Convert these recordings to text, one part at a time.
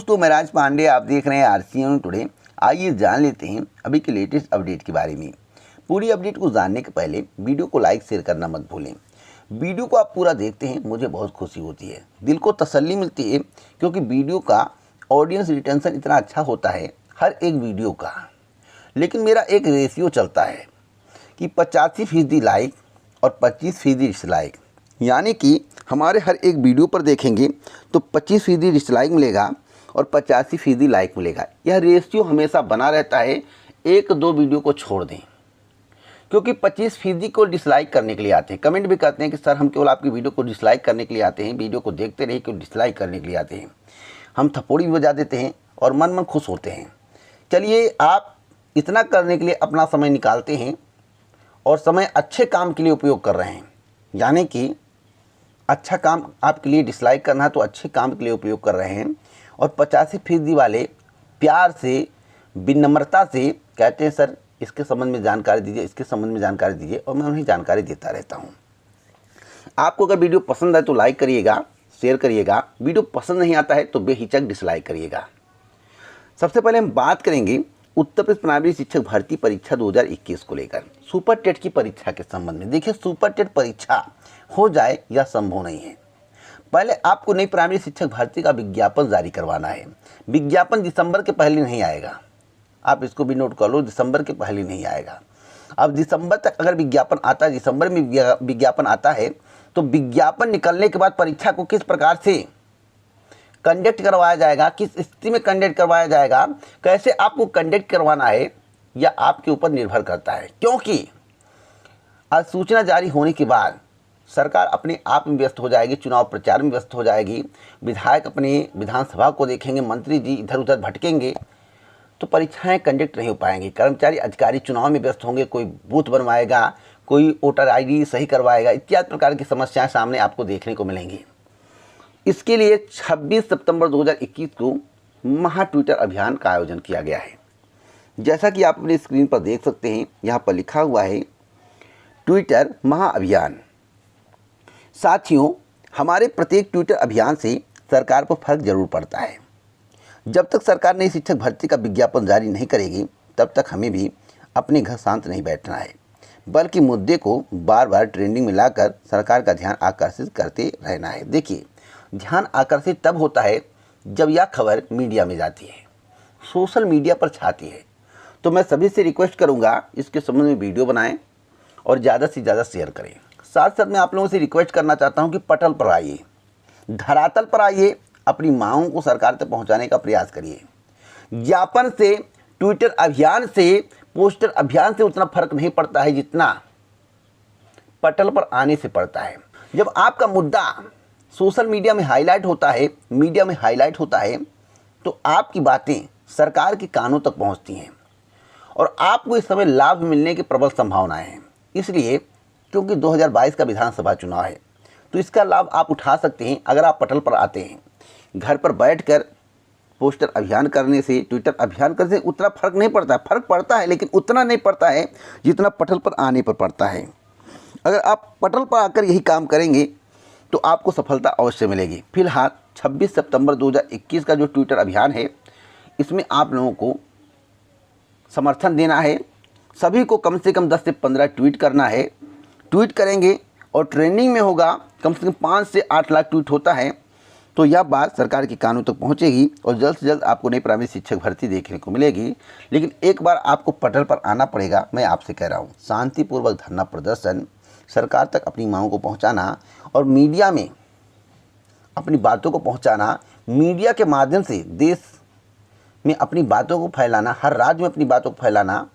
दोस्तों, मैं राज पांडे, आप देख रहे हैं आरसीएन टुडे। आइए जान लेते हैं अभी के लेटेस्ट अपडेट के बारे में। पूरी अपडेट को जानने के पहले वीडियो को लाइक शेयर करना मत भूलें। वीडियो को आप पूरा देखते हैं, मुझे बहुत खुशी होती है, दिल को तसल्ली मिलती है, क्योंकि वीडियो का ऑडियंस रिटेंशन इतना अच्छा होता है हर एक वीडियो का। लेकिन मेरा एक रेशियो चलता है कि 85% लाइक और 25% डिसलाइक, यानी कि हमारे हर एक वीडियो पर देखेंगे तो 25% डिसलाइक मिलेगा और 85% लाइक मिलेगा। यह रेशियो हमेशा बना रहता है, एक दो वीडियो को छोड़ दें, क्योंकि 25% को डिसलाइक करने के लिए आते हैं। कमेंट भी करते हैं कि सर हम केवल आपकी वीडियो को डिसलाइक करने के लिए आते हैं, वीडियो को देखते रहिए, क्यों डिसलाइक करने के लिए आते हैं। हम थप्पड़ी भी बजा देते हैं और मन मन खुश होते हैं। चलिए, आप इतना करने के लिए अपना समय निकालते हैं और समय अच्छे काम के लिए उपयोग कर रहे हैं, यानी कि अच्छा काम आपके लिए डिसलाइक करना है तो अच्छे काम के लिए उपयोग कर रहे हैं। और 85% वाले प्यार से, विनम्रता से कहते हैं सर इसके संबंध में जानकारी दीजिए, इसके संबंध में जानकारी दीजिए, और मैं उन्हें जानकारी देता रहता हूं। आपको अगर वीडियो पसंद आए तो लाइक करिएगा, शेयर करिएगा। वीडियो पसंद नहीं आता है तो बेहिचक डिसलाइक करिएगा। सबसे पहले हम बात करेंगे उत्तर प्रदेश प्राइमरी शिक्षक भर्ती परीक्षा 2021 को लेकर, सुपर टेट की परीक्षा के संबंध में। देखिए, सुपर टेट परीक्षा हो जाए यह संभव नहीं है। पहले आपको नई प्राइमरी शिक्षक भर्ती का विज्ञापन जारी करवाना है। विज्ञापन दिसंबर के पहले नहीं आएगा, आप इसको भी नोट कर लो, दिसंबर के पहले नहीं आएगा। अब दिसंबर तक अगर विज्ञापन आता है, दिसंबर में विज्ञापन आता है, तो विज्ञापन निकलने के बाद परीक्षा को किस प्रकार से कंडक्ट करवाया जाएगा, किस स्थिति में कंडक्ट करवाया जाएगा, कैसे आपको कंडक्ट करवाना है, यह आपके ऊपर निर्भर करता है। क्योंकि अधिसूचना जारी होने के बाद सरकार अपने आप में व्यस्त हो जाएगी, चुनाव प्रचार में व्यस्त हो जाएगी, विधायक अपने विधानसभा को देखेंगे, मंत्री जी इधर उधर भटकेंगे, तो परीक्षाएं कंडक्ट नहीं हो पाएंगी। कर्मचारी अधिकारी चुनाव में व्यस्त होंगे, कोई बूथ बनवाएगा, कोई वोटर आईडी सही करवाएगा, इत्यादि प्रकार की समस्याएं सामने आपको देखने को मिलेंगी। इसके लिए 26 सितंबर 2021 को महा ट्विटर अभियान का आयोजन किया गया है। जैसा कि आप अपनी स्क्रीन पर देख सकते हैं, यहाँ पर लिखा हुआ है ट्विटर महा अभियान। साथियों, हमारे प्रत्येक ट्विटर अभियान से सरकार पर फर्क जरूर पड़ता है। जब तक सरकार नई शिक्षक भर्ती का विज्ञापन जारी नहीं करेगी, तब तक हमें भी अपने घर शांत नहीं बैठना है, बल्कि मुद्दे को बार बार ट्रेंडिंग में लाकर सरकार का ध्यान आकर्षित करते रहना है। देखिए, ध्यान आकर्षित तब होता है जब यह खबर मीडिया में जाती है, सोशल मीडिया पर छाती है। तो मैं सभी से रिक्वेस्ट करूंगा, इसके संबंध में वीडियो बनाएं और ज़्यादा से ज़्यादा शेयर करें। साथ साथ मैं आप लोगों से रिक्वेस्ट करना चाहता हूं कि पटल पर आइए, धरातल पर आइए, अपनी मांगों को सरकार तक पहुंचाने का प्रयास करिए। ज्ञापन से, ट्विटर अभियान से, पोस्टर अभियान से उतना फर्क नहीं पड़ता है जितना पटल पर आने से पड़ता है। जब आपका मुद्दा सोशल मीडिया में हाईलाइट होता है, मीडिया में हाईलाइट होता है, तो आपकी बातें सरकार के कानों तक पहुंचती हैं और आपको इस समय लाभ मिलने की प्रबल संभावनाएं हैं। इसलिए क्योंकि 2022 का विधानसभा चुनाव है, तो इसका लाभ आप उठा सकते हैं अगर आप पटल पर आते हैं। घर पर बैठकर पोस्टर अभियान करने से, ट्विटर अभियान करने से उतना फर्क नहीं पड़ता। फर्क पड़ता है, लेकिन उतना नहीं पड़ता है जितना पटल पर आने पर पड़ता है। अगर आप पटल पर आकर यही काम करेंगे तो आपको सफलता अवश्य मिलेगी। फिलहाल 26 सितंबर 2021 का जो ट्विटर अभियान है, इसमें आप लोगों को समर्थन देना है। सभी को कम से कम 10 से 15 ट्वीट करना है। ट्वीट करेंगे और ट्रेंडिंग में होगा, कम से कम 5 से 8 लाख ट्वीट होता है, तो यह बात सरकार के कानों तक पहुंचेगी और जल्द से जल्द आपको नई प्राइमरी शिक्षक भर्ती देखने को मिलेगी। लेकिन एक बार आपको पटल पर आना पड़ेगा। मैं आपसे कह रहा हूँ, शांतिपूर्वक धरना प्रदर्शन, सरकार तक अपनी मांगों को पहुंचाना और मीडिया में अपनी बातों को पहुंचाना, मीडिया के माध्यम से देश में अपनी बातों को फैलाना, हर राज्य में अपनी बातों को फैलाना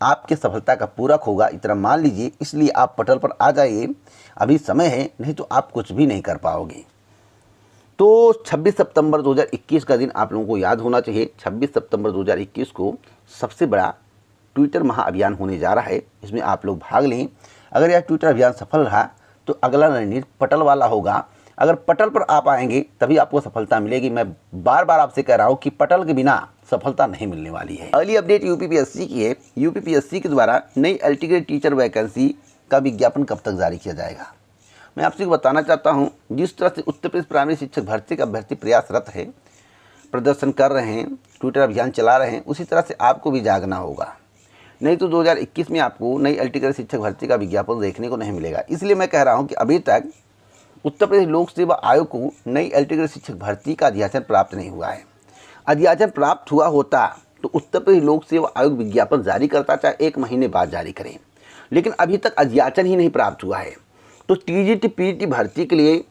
आपके सफलता का पूरक होगा, इतना मान लीजिए। इसलिए आप पटल पर आ जाइए, अभी समय है, नहीं तो आप कुछ भी नहीं कर पाओगे। तो 26 सितंबर 2021 का दिन आप लोगों को याद होना चाहिए। 26 सितंबर 2021 को सबसे बड़ा ट्विटर महाअभियान होने जा रहा है, इसमें आप लोग भाग लें। अगर यह ट्विटर अभियान सफल रहा तो अगला रणनीति पटल वाला होगा। अगर पटल पर आप आएंगे तभी आपको सफलता मिलेगी। मैं बार बार आपसे कह रहा हूँ कि पटल के बिना सफलता नहीं मिलने वाली है। अगली अपडेट यूपीपीएससी की है। यूपीपीएससी के द्वारा नई एलटी ग्रेड टीचर वैकेंसी का विज्ञापन कब तक जारी किया जाएगा। मैं आपसे बताना चाहता हूं, जिस तरह से उत्तर प्रदेश प्राइमरी शिक्षक भर्ती का अभ्यर्थी प्रयासरत है, प्रदर्शन कर रहे हैं, ट्विटर अभियान चला रहे हैं, उसी तरह से आपको भी जागना होगा। नहीं तो 2021 में आपको नई एलटी ग्रेड शिक्षक भर्ती का विज्ञापन देखने को नहीं मिलेगा। इसलिए मैं कह रहा हूं कि अभी तक उत्तर प्रदेश लोक सेवा आयोग को नई एलटी ग्रेड शिक्षक भर्ती का अधियाचन प्राप्त नहीं हुआ है। अधियाचन प्राप्त हुआ होता तो उत्तर प्रदेश लोक सेवा आयोग विज्ञापन जारी करता, चाहे 1 महीने बाद जारी करें, लेकिन अभी तक अधियाचन ही नहीं प्राप्त हुआ है। तो टीजीटी पीटी भर्ती के लिए,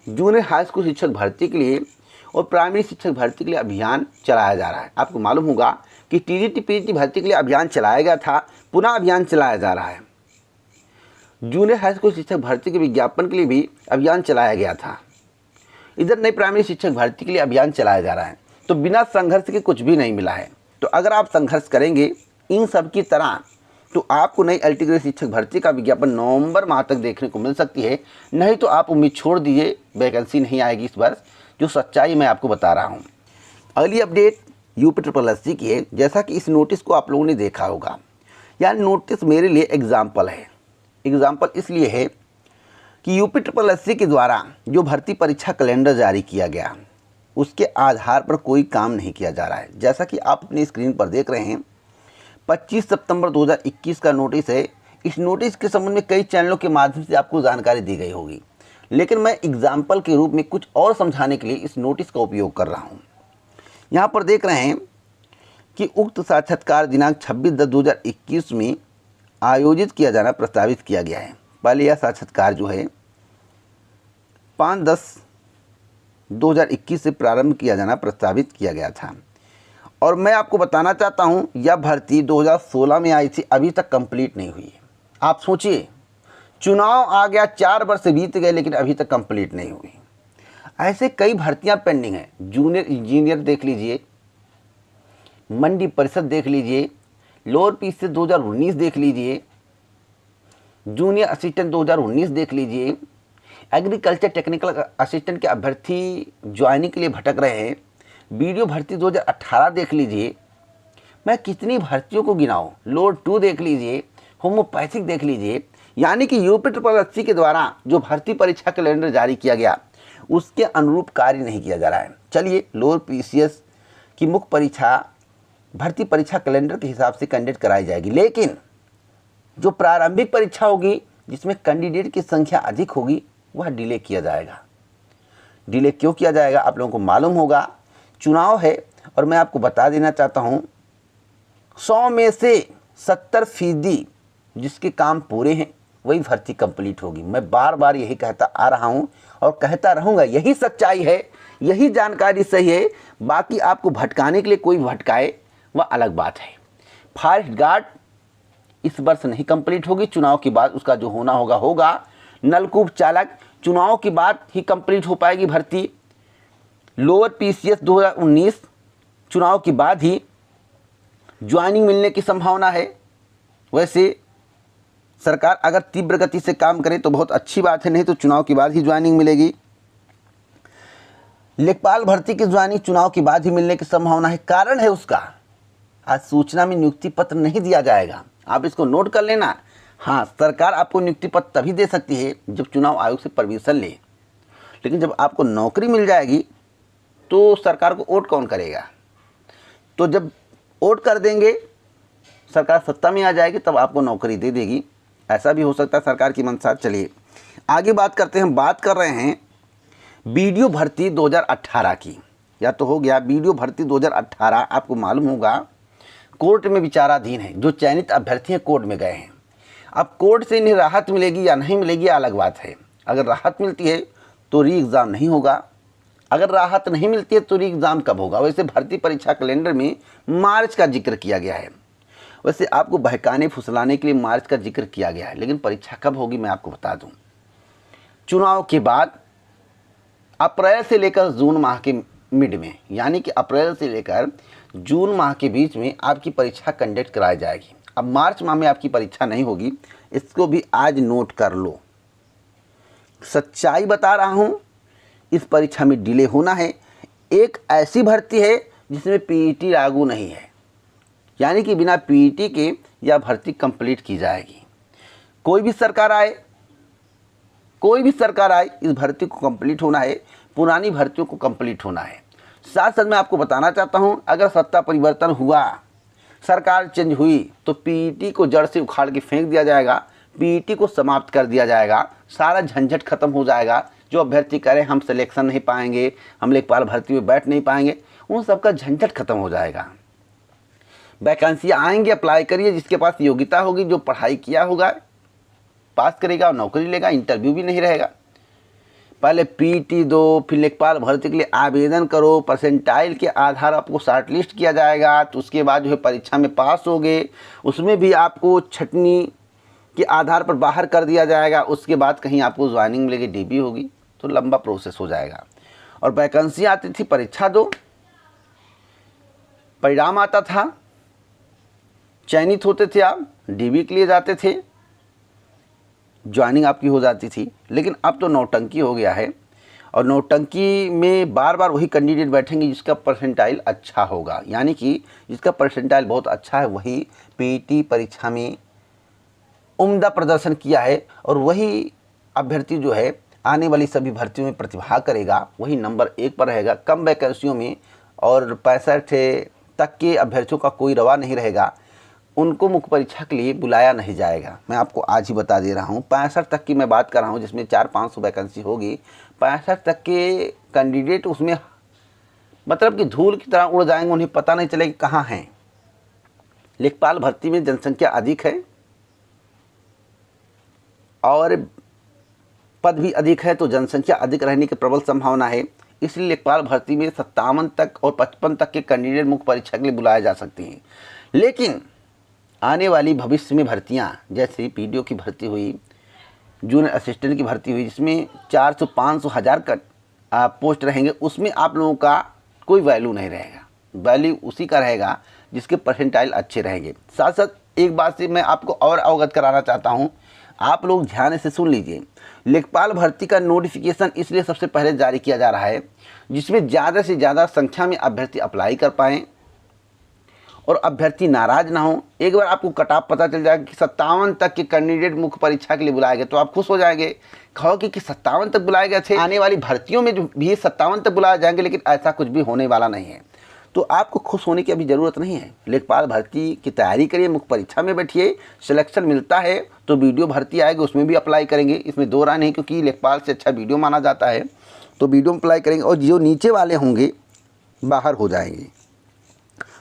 जूनियर हाई स्कूल शिक्षक भर्ती के लिए और प्राइमरी शिक्षक भर्ती के लिए अभियान चलाया जा रहा है। आपको मालूम होगा कि टीजीटी पीटी भर्ती के लिए अभियान चलाया गया था, पुनः अभियान चलाया जा रहा है। जूनियर हाई स्कूल शिक्षक भर्ती के विज्ञापन के लिए भी अभियान चलाया गया था। इधर नई प्राइमरी शिक्षक भर्ती के लिए अभियान चलाया जा रहा है। तो बिना संघर्ष के कुछ भी नहीं मिला है। तो अगर आप संघर्ष करेंगे इन सब की तरह, तो आपको नई एलटी ग्रेड शिक्षक भर्ती का विज्ञापन नवंबर माह तक देखने को मिल सकती है। नहीं तो आप उम्मीद छोड़ दीजिए, वैकेंसी नहीं आएगी इस वर्ष, जो सच्चाई मैं आपको बता रहा हूँ। अगली अपडेट यूपी की है। जैसा कि इस नोटिस को आप लोगों ने देखा होगा, यह नोटिस मेरे लिए एग्जाम्पल है। एग्जाम्पल इसलिए है कि यूपी के द्वारा जो भर्ती परीक्षा कैलेंडर जारी किया गया, उसके आधार पर कोई काम नहीं किया जा रहा है। जैसा कि आप अपनी स्क्रीन पर देख रहे हैं, 25 सितंबर 2021 का नोटिस है। इस नोटिस के संबंध में कई चैनलों के माध्यम से आपको जानकारी दी गई होगी, लेकिन मैं एग्जाम्पल के रूप में कुछ और समझाने के लिए इस नोटिस का उपयोग कर रहा हूं। यहां पर देख रहे हैं कि उक्त साक्षात्कार दिनांक 26/10/2021 में आयोजित किया जाना प्रस्तावित किया गया है। पहले यह साक्षात्कार जो है 5/10/2021 से प्रारंभ किया जाना प्रस्तावित किया गया था। और मैं आपको बताना चाहता हूं, यह भर्ती 2016 में आई थी, अभी तक कंप्लीट नहीं हुई है। आप सोचिए, चुनाव आ गया, 4 वर्ष बीत गए, लेकिन अभी तक कंप्लीट नहीं हुई। ऐसे कई भर्तियां पेंडिंग हैं। जूनियर इंजीनियर देख लीजिए, मंडी परिषद देख लीजिए, लोअर पीसीएस 2019 देख लीजिए, जूनियर असिस्टेंट 2019 देख लीजिए, एग्रीकल्चर टेक्निकल असिस्टेंट के अभ्यर्थी ज्वाइनिंग के लिए भटक रहे हैं, वीडियो भर्ती 2018 देख लीजिए। मैं कितनी भर्तियों को गिनाऊं, लोड 2 देख लीजिए, होम्योपैथिक देख लीजिए। यानी कि यूपी के द्वारा जो भर्ती परीक्षा कैलेंडर जारी किया गया, उसके अनुरूप कार्य नहीं किया जा रहा है। चलिए, लोअर पीसीएस की मुख्य परीक्षा भर्ती परीक्षा कैलेंडर के हिसाब से कैंडिडेट कराई जाएगी, लेकिन जो प्रारंभिक परीक्षा होगी जिसमें कैंडिडेट की संख्या अधिक होगी, वह डिले किया जाएगा। डिले क्यों किया जाएगा, आप लोगों को मालूम होगा। चुनाव है और मैं आपको बता देना चाहता हूं, 100 में से 70% जिसके काम पूरे हैं वही भर्ती कंप्लीट होगी। मैं बार बार यही कहता आ रहा हूं और कहता रहूंगा। यही सच्चाई है, यही जानकारी सही है। बाकी आपको भटकाने के लिए कोई भटकाए, वह अलग बात है। फॉरेस्ट गार्ड इस वर्ष नहीं कंप्लीट होगी, चुनाव के बाद उसका जो होना होगा। नलकूप चालक चुनाव के बाद ही कंप्लीट हो पाएगी भर्ती। लोअर पीसीएस 2019 चुनाव के बाद ही ज्वाइनिंग मिलने की संभावना है। वैसे सरकार अगर तीव्र गति से काम करे तो बहुत अच्छी बात है, नहीं तो चुनाव के बाद ही ज्वाइनिंग मिलेगी। लेखपाल भर्ती की ज्वाइनिंग चुनाव के बाद ही मिलने की संभावना है। कारण है उसका, आज सूचना में नियुक्ति पत्र नहीं दिया जाएगा। आप इसको नोट कर लेना। हाँ, सरकार आपको नियुक्ति पत्र तभी दे सकती है जब चुनाव आयोग से परमिशन ले, लेकिन जब आपको नौकरी मिल जाएगी तो सरकार को वोट कौन करेगा। तो जब वोट कर देंगे, सरकार सत्ता में आ जाएगी, तब आपको नौकरी दे देगी। ऐसा भी हो सकता है सरकार की मंशा। चलिए आगे बात करते हैं। बात कर रहे हैं वीडियो भर्ती 2018 की। या तो हो गया वीडियो भर्ती 2018। आपको मालूम होगा कोर्ट में विचाराधीन है। जो चयनित अभ्यर्थी हैं कोर्ट में गए हैं। अब कोर्ट से इन्हें राहत मिलेगी या नहीं मिलेगी अलग बात है। अगर राहत मिलती है तो री एग्ज़ाम नहीं होगा, अगर राहत नहीं मिलती है तो री एग्ज़ाम कब होगा। वैसे भर्ती परीक्षा कैलेंडर में मार्च का जिक्र किया गया है। वैसे आपको बहकाने फुसलाने के लिए मार्च का जिक्र किया गया है, लेकिन परीक्षा कब होगी मैं आपको बता दूं। चुनाव के बाद अप्रैल से लेकर जून माह के मिड में, यानी कि अप्रैल से लेकर जून माह के बीच में आपकी परीक्षा कंडक्ट कराई जाएगी। अब मार्च माह में आपकी परीक्षा नहीं होगी, इसको भी आज नोट कर लो। सच्चाई बता रहा हूं, इस परीक्षा में डिले होना है। एक ऐसी भर्ती है जिसमें पीईटी लागू नहीं है, यानी कि बिना पीईटी के यह भर्ती कंप्लीट की जाएगी। कोई भी सरकार आए, इस भर्ती को कंप्लीट होना है। पुरानी भर्तियों को कंप्लीट होना है। साथ साथ मैं आपको बताना चाहता हूं, अगर सत्ता परिवर्तन हुआ, सरकार चेंज हुई, तो पीईटी को जड़ से उखाड़ के फेंक दिया जाएगा, पीईटी को समाप्त कर दिया जाएगा, सारा झंझट खत्म हो जाएगा। जो अभ्यर्थी करें हम सिलेक्शन नहीं पाएंगे, हम लेखपाल भर्ती में बैठ नहीं पाएंगे, उन सबका झंझट खत्म हो जाएगा। वैकेंसियाँ आएंगे, अप्लाई करिए, जिसके पास योग्यता होगी, जो पढ़ाई किया होगा, पास करेगा और नौकरी लेगा, इंटरव्यू भी नहीं रहेगा। पहले पीटी दो, फिर लेखपाल भर्ती के लिए आवेदन करो, परसेंटाइल के आधार आपको शॉर्ट लिस्ट किया जाएगा, तो उसके बाद जो है परीक्षा में पास होगे, उसमें भी आपको छटनी के आधार पर बाहर कर दिया जाएगा, उसके बाद कहीं आपको ज्वाइनिंग मिलेगी, डीबी होगी, तो लंबा प्रोसेस हो जाएगा। और वैकेंसी आती थी, परीक्षा दो, परिणाम आता था, चयनित होते थे आप, डीबी के लिए जाते थे, ज्वाइनिंग आपकी हो जाती थी। लेकिन अब तो नौटंकी हो गया है, और नौटंकी में बार बार वही कैंडिडेट बैठेंगे जिसका परसेंटाइल अच्छा होगा, यानी कि जिसका परसेंटाइल बहुत अच्छा है, वही पीटी परीक्षा में उम्दा प्रदर्शन किया है, और वही अभ्यर्थी जो है आने वाली सभी भर्तियों में प्रतिभाग करेगा, वही नंबर 1 पर रहेगा। कम वैकेंसियों में और 65 तक के अभ्यर्थियों का कोई रवा नहीं रहेगा, उनको मुख्य परीक्षा के लिए बुलाया नहीं जाएगा। मैं आपको आज ही बता दे रहा हूँ, 65 तक की मैं बात कर रहा हूँ, जिसमें 400-500 वैकेंसी होगी। 65 तक के कैंडिडेट उसमें मतलब कि धूल की तरह उड़ जाएंगे, उन्हें पता नहीं चलेगा कहाँ हैं। लेखपाल भर्ती में जनसंख्या अधिक है और पद भी अधिक है, तो जनसंख्या अधिक रहने की प्रबल संभावना है। इसलिए लेखपाल भर्ती में 57 तक और 55 तक के कैंडिडेट मुख्य परीक्षा के लिए बुलाए जा सकते हैं। लेकिन आने वाली भविष्य में भर्तियां, जैसे पीडीओ की भर्ती हुई, जूनियर असिस्टेंट की भर्ती हुई, जिसमें 400, 500, 1000 का पोस्ट रहेंगे, उसमें आप लोगों का कोई वैल्यू नहीं रहेगा। वैल्यू उसी का रहेगा जिसके परसेंटाइल अच्छे रहेंगे। साथ साथ एक बात से मैं आपको और अवगत कराना चाहता हूँ, आप लोग ध्यान से सुन लीजिए। लेखपाल भर्ती का नोटिफिकेशन इसलिए सबसे पहले जारी किया जा रहा है जिसमें ज़्यादा से ज़्यादा संख्या में अभ्यर्थी अप्लाई कर पाएँ और अभ्यर्थी नाराज ना हो। एक बार आपको कट ऑफ पता चल जाएगा कि 57 तक के कैंडिडेट मुख्य परीक्षा के लिए बुलाए गए, तो आप खुश हो जाएंगे, कहोगे कि 57 तक बुलाए गए थे। आने वाली भर्तियों में जो भी 57 तक बुलाए जाएंगे, लेकिन ऐसा कुछ भी होने वाला नहीं है। तो आपको खुश होने की अभी ज़रूरत नहीं है। लेखपाल भर्ती की तैयारी करिए, मुख्य परीक्षा में बैठिए, सिलेक्शन मिलता है तो वीडियो भर्ती आएगी, उसमें भी अप्लाई करेंगे, इसमें दो राय नहीं, क्योंकि लेखपाल से अच्छा वीडियो माना जाता है, तो वीडियो में अप्लाई करेंगे और जो नीचे वाले होंगे बाहर हो जाएंगे।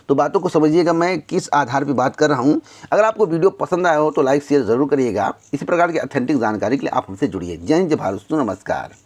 तो बातों को समझिएगा मैं किस आधार पर बात कर रहा हूँ। अगर आपको वीडियो पसंद आया हो तो लाइक शेयर ज़रूर करिएगा। इसी प्रकार की ऑथेंटिक जानकारी के लिए आप हमसे जुड़िए। जय हिंद, जय भारत, नमस्कार।